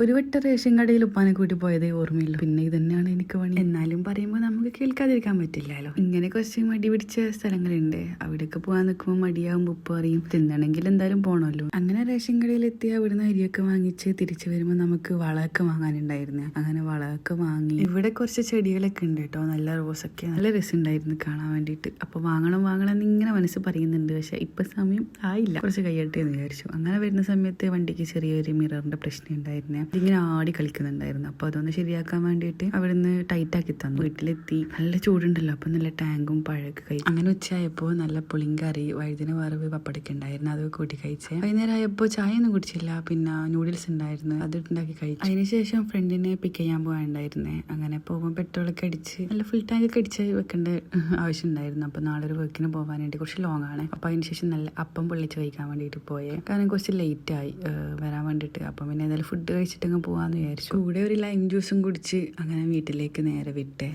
ഒരു വട്ടം റേഷൻ കടയിൽ ഉപ്പാനെ കൂട്ടി പോയതേ ഓർമ്മയില്ല. പിന്നെ ഇതന്നെയാണ് എനിക്ക് പണി. എന്നാലും പറയുമ്പോൾ നമുക്ക് കേൾക്കാതിരിക്കാൻ പറ്റില്ലല്ലോ. ഇങ്ങനെ കുറച്ച് മടി പിടിച്ച സ്ഥലങ്ങളുണ്ട്. അവിടെയൊക്കെ പോകാൻ നിൽക്കുമ്പോൾ മടിയാകുമ്പോൾ ഉപ്പ് അറിയും തിന്നണമെങ്കിൽ എന്തായാലും പോകണമല്ലോ. അങ്ങനെ റേഷൻ കടയിൽ എത്തി അവിടുന്ന് അരിയൊക്കെ വാങ്ങിച്ച് തിരിച്ചു വരുമ്പോൾ നമുക്ക് വളമൊക്കെ വാങ്ങാനുണ്ടായിരുന്നു. അങ്ങനെ വളമൊക്കെ വാങ്ങി. ഇവിടെ കുറച്ച് ചെടികളൊക്കെ ഉണ്ട് കേട്ടോ, നല്ല റോസൊക്കെ, നല്ല രസമുണ്ടായിരുന്നു കാണാൻ വേണ്ടിയിട്ട്. അപ്പോൾ വാങ്ങണം എന്ന് ഇങ്ങനെ മനസ്സ് പറയുന്നുണ്ട്. പക്ഷെ ഇപ്പൊ സമയം ആയില്ല, കുറച്ച് കഴിയട്ടെ എന്ന് വിചാരിച്ചു. അങ്ങനെ വരുന്ന സമയത്ത് വണ്ടിക്ക് ചെറിയൊരു മിററിന്റെ പ്രശ്നം ഉണ്ടായിരുന്നു. ഇതിങ്ങനെ ആടി കളിക്കുന്നുണ്ടായിരുന്നു. അപ്പോൾ അതൊന്ന് ശരിയാക്കാൻ വേണ്ടിയിട്ട് അവിടുന്ന് ടൈറ്റാക്കി തന്നു. വീട്ടിലെത്തി നല്ല ചൂടുണ്ടല്ലോ, അപ്പം നല്ല ടാങ്കും പഴമൊക്കെ കഴിച്ചു. അങ്ങനെ ഉച്ചയായപ്പോൾ നല്ല പുളിങ്കറി, വഴുതിന വറവ്, പപ്പടൊക്കെ ഉണ്ടായിരുന്നു. അതൊക്കെ കൂട്ടി കഴിച്ച് വൈകുന്നേരം ആയപ്പോൾ ചായ ഒന്നും കുടിച്ചില്ല. പിന്നെ നൂഡിൽസ് ഉണ്ടായിരുന്നു, അത് ഉണ്ടാക്കി കഴിച്ചു. അതിനുശേഷം ഫ്രണ്ടിനെ പിക്ക് ചെയ്യാൻ പോകാനുണ്ടായിരുന്നേ. അങ്ങനെ പോകുമ്പോൾ പെട്രോളൊക്കെ അടിച്ച് നല്ല ഫുൾ ടാങ്ക് ഒക്കെ അടിച്ച് വെക്കേണ്ട ആവശ്യം ഉണ്ടായിരുന്നു. അപ്പോൾ നാളെ ഒരു വർക്കിന് പോകാനായിട്ട് കുറച്ച് ലോങ് ആണ്. അപ്പോൾ അതിനുശേഷം നല്ല അപ്പം പൊള്ളിച്ച് കഴിക്കാൻ വേണ്ടിയിട്ട് പോയേ. കാരണം കുറച്ച് ലേറ്റ് ആയി വരാൻ വേണ്ടിയിട്ട്. അപ്പം പിന്നെ ഏതായാലും ഫുഡ് കഴിച്ചിട്ട് പോവാന്ന് വിചാരിച്ചു. കൂടെ ഒരു ലൈം ജ്യൂസും കുടിച്ച് അങ്ങനെ വീട്ടിലേക്ക് നേരെ വിട്ടേ.